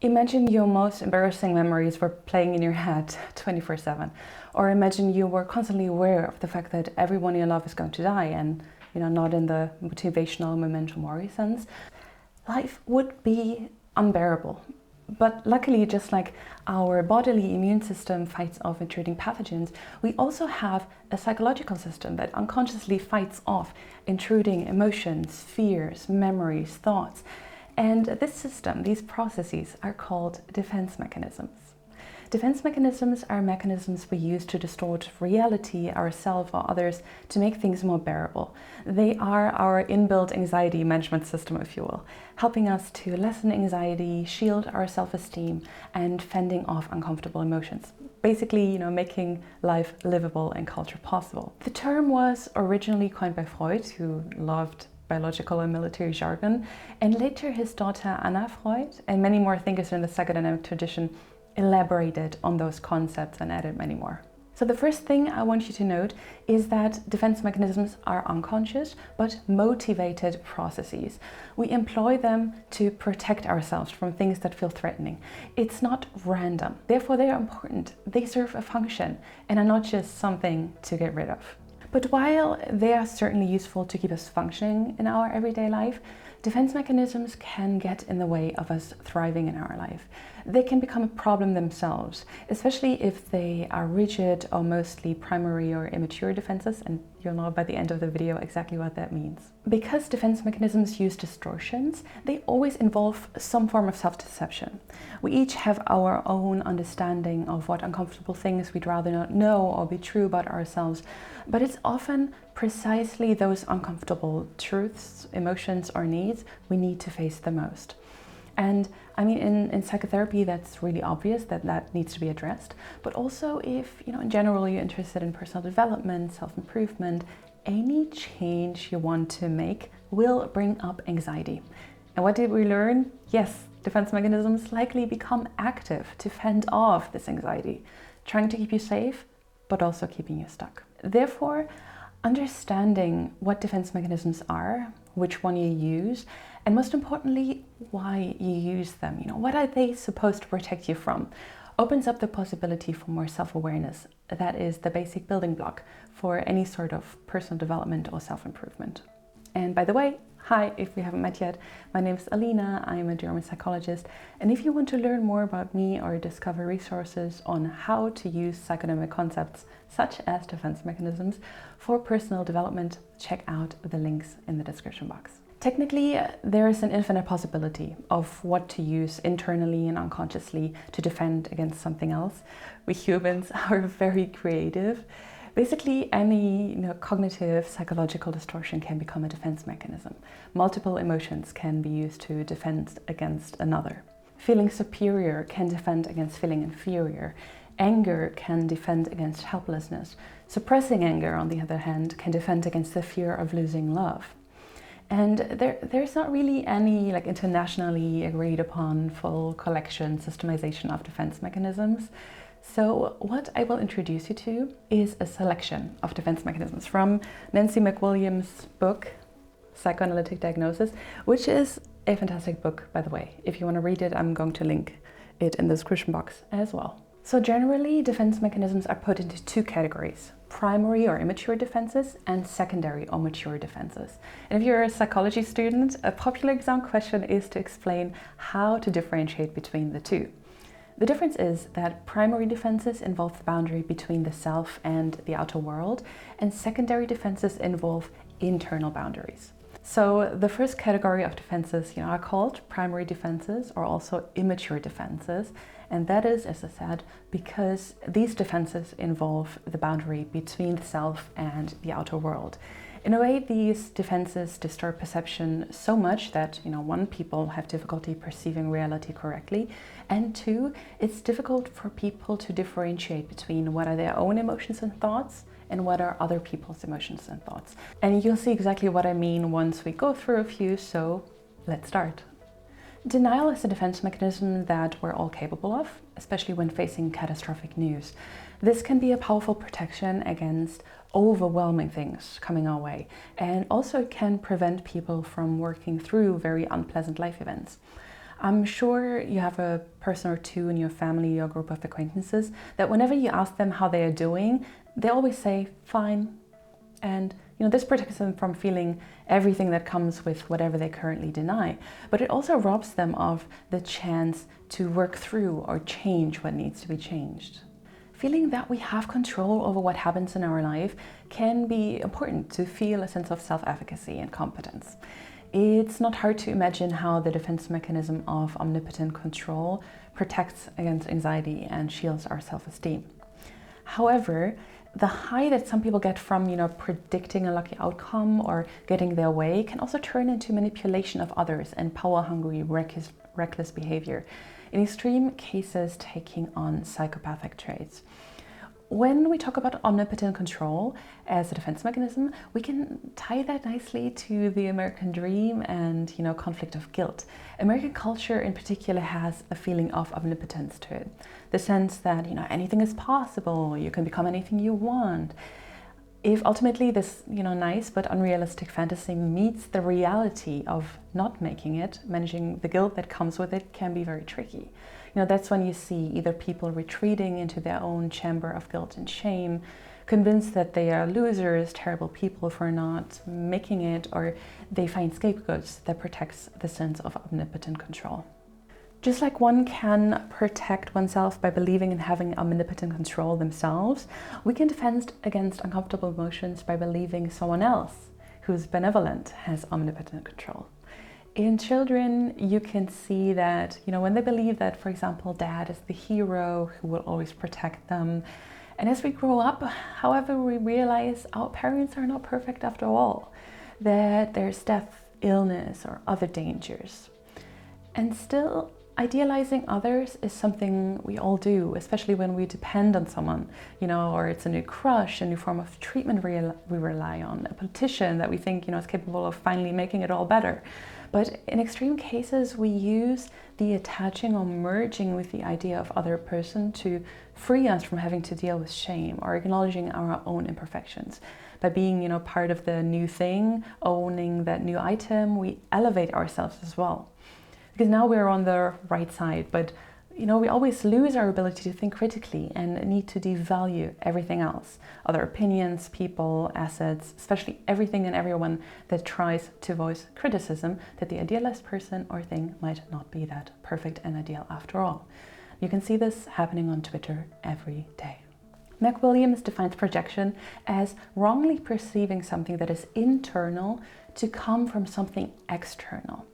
Imagine your most embarrassing memories were playing in your head 24/7. Or imagine you were constantly aware of the fact that everyone you love is going to die, and not in the motivational memento mori sense. Life would be unbearable. But luckily, just like our bodily immune system fights off intruding pathogens, we also have a psychological system that unconsciously fights off intruding emotions, fears, memories, thoughts. And this system, these processes, are called defense mechanisms. Defense mechanisms are mechanisms we use to distort reality, ourselves, or others to make things more bearable. They are our inbuilt anxiety management system, if you will, helping us to lessen anxiety, shield our self-esteem, and fending off uncomfortable emotions. Basically, making life livable and culture possible. The term was originally coined by Freud, who loved biological and military jargon, and later his daughter Anna Freud and many more thinkers in the psychodynamic tradition elaborated on those concepts and added many more. So the first thing I want you to note is that defense mechanisms are unconscious but motivated processes. We employ them to protect ourselves from things that feel threatening. It's not random. Therefore, they are important. They serve a function and are not just something to get rid of. But while they are certainly useful to keep us functioning in our everyday life, defense mechanisms can get in the way of us thriving in our life. They can become a problem themselves, especially if they are rigid or mostly primary or immature defenses, and you'll know by the end of the video exactly what that means. Because defense mechanisms use distortions, they always involve some form of self-deception. We each have our own understanding of what uncomfortable things we'd rather not know or be true about ourselves, but it's often precisely those uncomfortable truths, emotions, or needs we need to face the most. And I mean, in psychotherapy, that's really obvious that needs to be addressed. But also if, in general, you're interested in personal development, self-improvement, any change you want to make will bring up anxiety. And what did we learn? Yes, defense mechanisms likely become active to fend off this anxiety, trying to keep you safe, but also keeping you stuck. Therefore, understanding what defense mechanisms are, which one you use, and most importantly, why you use them, what are they supposed to protect you from, opens up the possibility for more self-awareness. That is the basic building block for any sort of personal development or self-improvement. And by the way, hi, if we haven't met yet, my name is Alina, I'm a German psychologist, and if you want to learn more about me or discover resources on how to use psychodynamic concepts such as defense mechanisms for personal development, check out the links in the description box. Technically, there is an infinite possibility of what to use internally and unconsciously to defend against something else. We humans are very creative. Basically, any cognitive, psychological distortion can become a defense mechanism. Multiple emotions can be used to defend against another. Feeling superior can defend against feeling inferior. Anger can defend against helplessness. Suppressing anger, on the other hand, can defend against the fear of losing love. And there's not really any internationally agreed upon full collection systemization of defense mechanisms. So what I will introduce you to is a selection of defense mechanisms from Nancy McWilliams' book, Psychoanalytic Diagnosis, which is a fantastic book, by the way. If you want to read it, I'm going to link it in the description box as well. So generally, defense mechanisms are put into two categories: primary or immature defenses and secondary or mature defenses. And if you're a psychology student, a popular exam question is to explain how to differentiate between the two. The difference is that primary defenses involve the boundary between the self and the outer world, and secondary defenses involve internal boundaries. So the first category of defenses are called primary defenses, or also immature defenses. And that is, as I said, because these defenses involve the boundary between the self and the outer world. In a way, these defenses distort perception so much that, one, people have difficulty perceiving reality correctly, and two, it's difficult for people to differentiate between what are their own emotions and thoughts and what are other people's emotions and thoughts. And you'll see exactly what I mean once we go through a few, so let's start. Denial is a defense mechanism that we're all capable of, especially when facing catastrophic news. This can be a powerful protection against overwhelming things coming our way, and also it can prevent people from working through very unpleasant life events. I'm sure you have a person or two in your family or group of acquaintances that whenever you ask them how they are doing, they always say, fine. And this protects them from feeling everything that comes with whatever they currently deny. But it also robs them of the chance to work through or change what needs to be changed. Feeling that we have control over what happens in our life can be important to feel a sense of self-efficacy and competence. It's not hard to imagine how the defense mechanism of omnipotent control protects against anxiety and shields our self-esteem. However, the high that some people get from, predicting a lucky outcome or getting their way can also turn into manipulation of others and power-hungry, reckless behavior, in extreme cases taking on psychopathic traits. When we talk about omnipotent control as a defense mechanism, we can tie that nicely to the American dream and, conflict of guilt. American culture in particular has a feeling of omnipotence to it. The sense that, anything is possible, you can become anything you want. If ultimately this, nice but unrealistic fantasy meets the reality of not making it, managing the guilt that comes with it can be very tricky. That's when you see either people retreating into their own chamber of guilt and shame, convinced that they are losers, terrible people for not making it, or they find scapegoats that protects the sense of omnipotent control. Just like one can protect oneself by believing in having omnipotent control themselves, we can defend against uncomfortable emotions by believing someone else who's benevolent has omnipotent control. In children, you can see that, when they believe that, for example, dad is the hero who will always protect them. And as we grow up, however, we realize our parents are not perfect after all, that there's death, illness, or other dangers. And still, idealizing others is something we all do, especially when we depend on someone, or it's a new crush, a new form of treatment we rely on, a politician that we think, is capable of finally making it all better. But in extreme cases, we use the attaching or merging with the idea of other person to free us from having to deal with shame or acknowledging our own imperfections. By being, part of the new thing, owning that new item, we elevate ourselves as well. Because now we're on the right side, but we always lose our ability to think critically and need to devalue everything else. Other opinions, people, assets, especially everything and everyone that tries to voice criticism that the idealized person or thing might not be that perfect and ideal after all. You can see this happening on Twitter every day. Meg Williams defines projection as wrongly perceiving something that is internal to come from something external.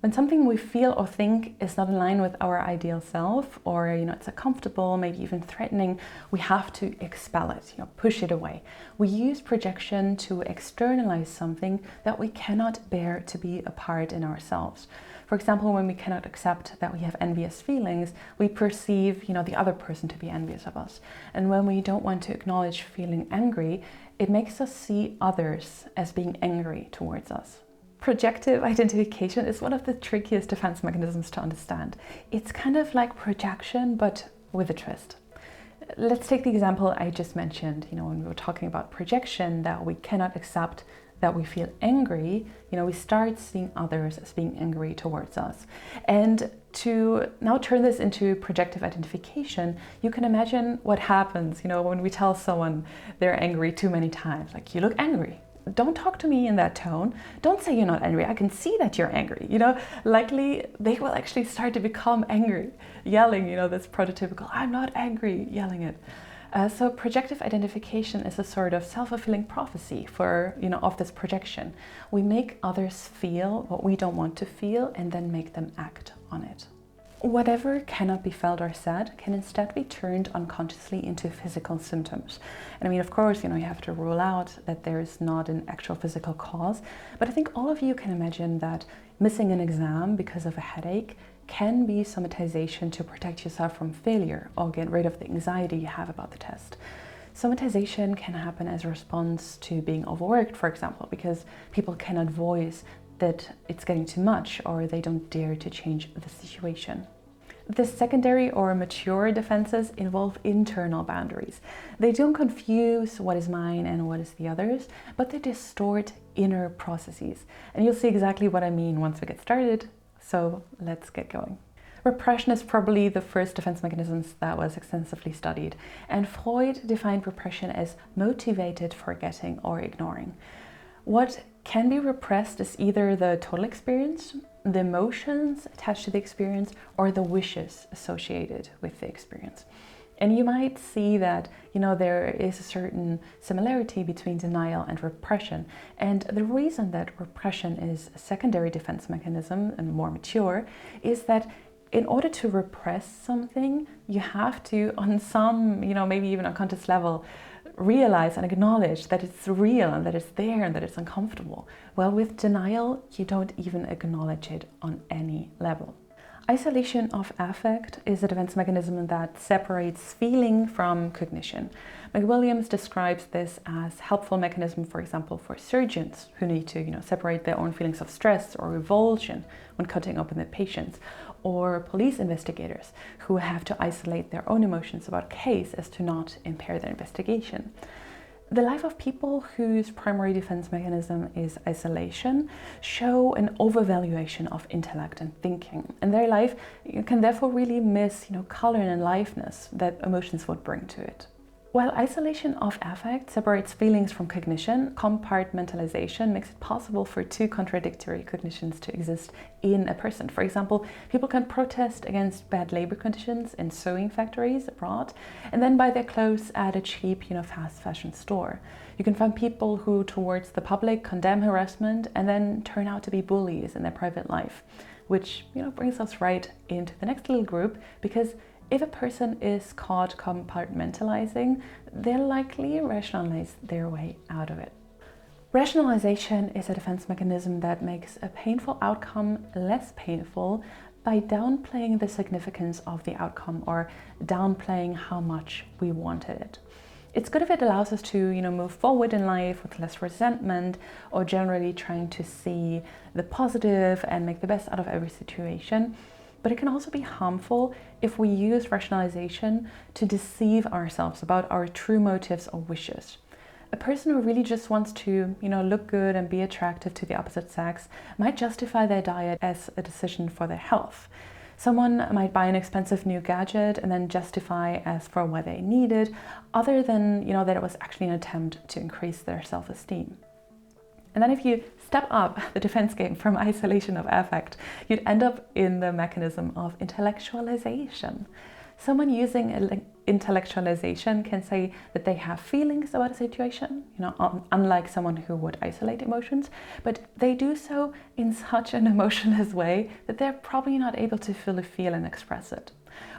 When something we feel or think is not in line with our ideal self, or it's uncomfortable, maybe even threatening, we have to expel it, push it away. We use projection to externalize something that we cannot bear to be a part in ourselves. For example, when we cannot accept that we have envious feelings, we perceive, the other person to be envious of us. And when we don't want to acknowledge feeling angry, it makes us see others as being angry towards us. Projective identification is one of the trickiest defense mechanisms to understand. It's kind of like projection, but with a twist. Let's take the example I just mentioned, when we were talking about projection, that we cannot accept that we feel angry, we start seeing others as being angry towards us. And to now turn this into projective identification, you can imagine what happens, when we tell someone they're angry too many times, like, you look angry. Don't talk to me in that tone. Don't say you're not angry. I can see that you're angry. Likely they will actually start to become angry, yelling, this prototypical, I'm not angry, yelling it. So projective identification is a sort of self-fulfilling prophecy for, of this projection. We make others feel what we don't want to feel and then make them act on it. Whatever cannot be felt or said can instead be turned unconsciously into physical symptoms. And of course, you have to rule out that there is not an actual physical cause, but I think all of you can imagine that missing an exam because of a headache can be somatization to protect yourself from failure or get rid of the anxiety you have about the test. Somatization can happen as a response to being overworked, for example, because people cannot voice that it's getting too much or they don't dare to change the situation. The secondary or mature defenses involve internal boundaries. They don't confuse what is mine and what is the other's, but they distort inner processes. And you'll see exactly what I mean once we get started. So let's get going. Repression is probably the first defense mechanisms that was extensively studied, and Freud defined repression as motivated forgetting or ignoring. What can be repressed is either the total experience, the emotions attached to the experience, or the wishes associated with the experience. And you might see that, there is a certain similarity between denial and repression. And the reason that repression is a secondary defense mechanism and more mature is that in order to repress something, you have to, on some, maybe even unconscious level, realize and acknowledge that it's real and that it's there and that it's uncomfortable. Well, with denial, you don't even acknowledge it on any level. Isolation of affect is a defense mechanism that separates feeling from cognition. McWilliams describes this as a helpful mechanism, for example, for surgeons who need to separate their own feelings of stress or revulsion when cutting open their patients, or police investigators who have to isolate their own emotions about a case as to not impair their investigation. The life of people whose primary defense mechanism is isolation show an overvaluation of intellect and thinking. And their life can therefore really miss, color and aliveness that emotions would bring to it. While isolation of affect separates feelings from cognition, compartmentalization makes it possible for two contradictory cognitions to exist in a person. For example, people can protest against bad labor conditions in sewing factories abroad and then buy their clothes at a cheap, fast fashion store. You can find people who, towards the public, condemn harassment and then turn out to be bullies in their private life, which, brings us right into the next little group, because if a person is caught compartmentalizing, they'll likely rationalize their way out of it. Rationalization is a defense mechanism that makes a painful outcome less painful by downplaying the significance of the outcome or downplaying how much we wanted it. It's good if it allows us to, move forward in life with less resentment, or generally trying to see the positive and make the best out of every situation. But it can also be harmful if we use rationalization to deceive ourselves about our true motives or wishes. A person who really just wants to, look good and be attractive to the opposite sex might justify their diet as a decision for their health. Someone might buy an expensive new gadget and then justify as for why they need it, other than, that it was actually an attempt to increase their self-esteem. And then if you step up the defense game from isolation of affect, you'd end up in the mechanism of intellectualization. Someone using intellectualization can say that they have feelings about a situation, unlike someone who would isolate emotions, but they do so in such an emotionless way that they're probably not able to fully feel and express it.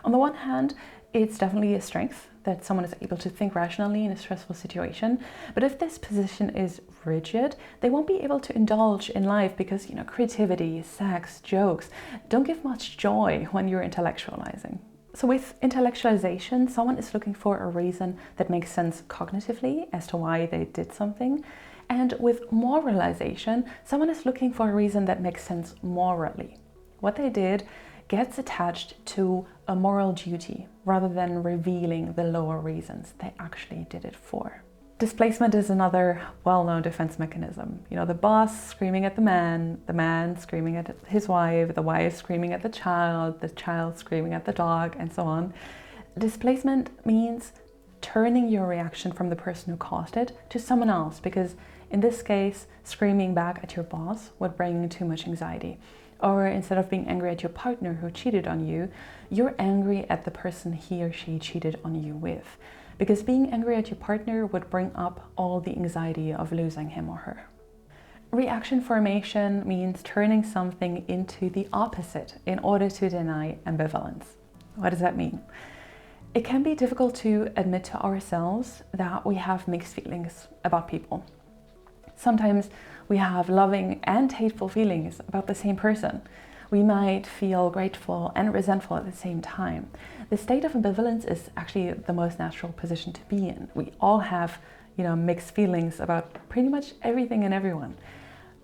On the one hand, it's definitely a strength that someone is able to think rationally in a stressful situation. But if this position is rigid, they won't be able to indulge in life because, creativity, sex, jokes don't give much joy when you're intellectualizing. So with intellectualization, someone is looking for a reason that makes sense cognitively as to why they did something. And with moralization, someone is looking for a reason that makes sense morally. What they did gets attached to a moral duty rather than revealing the lower reasons they actually did it for. Displacement is another well-known defense mechanism. The boss screaming at the man screaming at his wife, the wife screaming at the child screaming at the dog, and so on. Displacement means turning your reaction from the person who caused it to someone else, because in this case, screaming back at your boss would bring too much anxiety. Or instead of being angry at your partner who cheated on you, you're angry at the person he or she cheated on you with. Because being angry at your partner would bring up all the anxiety of losing him or her. Reaction formation means turning something into the opposite in order to deny ambivalence. What does that mean? It can be difficult to admit to ourselves that we have mixed feelings about people. Sometimes we have loving and hateful feelings about the same person. We might feel grateful and resentful at the same time. The state of ambivalence is actually the most natural position to be in. We all have, mixed feelings about pretty much everything and everyone.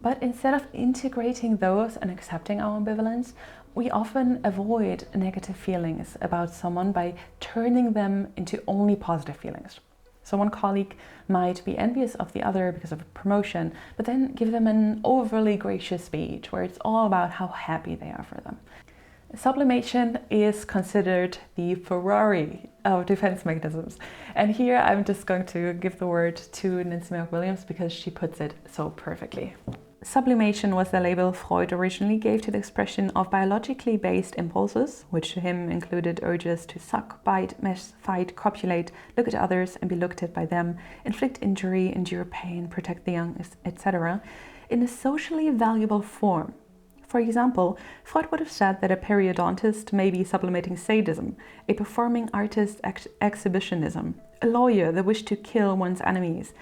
But instead of integrating those and accepting our ambivalence, we often avoid negative feelings about someone by turning them into only positive feelings. So one colleague might be envious of the other because of a promotion, but then give them an overly gracious speech where it's all about how happy they are for them. Sublimation is considered the Ferrari of defense mechanisms. And here I'm just going to give the word to Nancy Williams because she puts it so perfectly. Sublimation was the label Freud originally gave to the expression of biologically based impulses, which to him included urges to suck, bite, mess, fight, copulate, look at others and be looked at by them, inflict injury, endure pain, protect the young, etc., in a socially valuable form. For example, Freud would have said that a periodontist may be sublimating sadism, a performing artist exhibitionism, a lawyer the wish to kill one's enemies.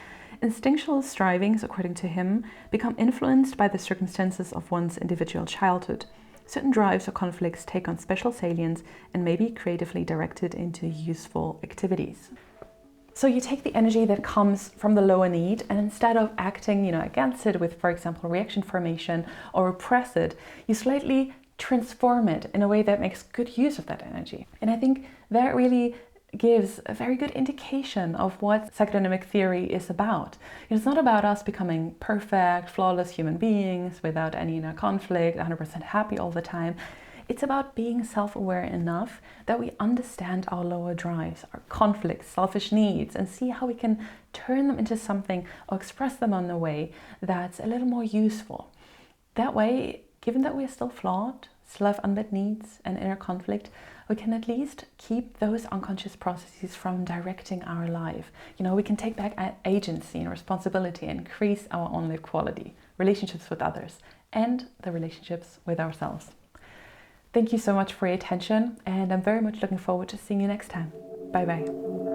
Instinctual strivings, according to him, become influenced by the circumstances of one's individual childhood. Certain drives or conflicts take on special salience and may be creatively directed into useful activities. So you take the energy that comes from the lower need, and instead of acting, against it with, for example, reaction formation or repress it, you slightly transform it in a way that makes good use of that energy. And I think that really gives a very good indication of what psychodynamic theory is about. It's not about us becoming perfect, flawless human beings without any inner conflict, 100% happy all the time. It's about being self-aware enough that we understand our lower drives, our conflicts, selfish needs, and see how we can turn them into something or express them in a way that's a little more useful. That way, given that we're still flawed, still have unmet needs and inner conflict, we can at least keep those unconscious processes from directing our life. We can take back agency and responsibility and increase our own life quality, relationships with others, and the relationships with ourselves. Thank you so much for your attention, and I'm very much looking forward to seeing you next time. Bye bye.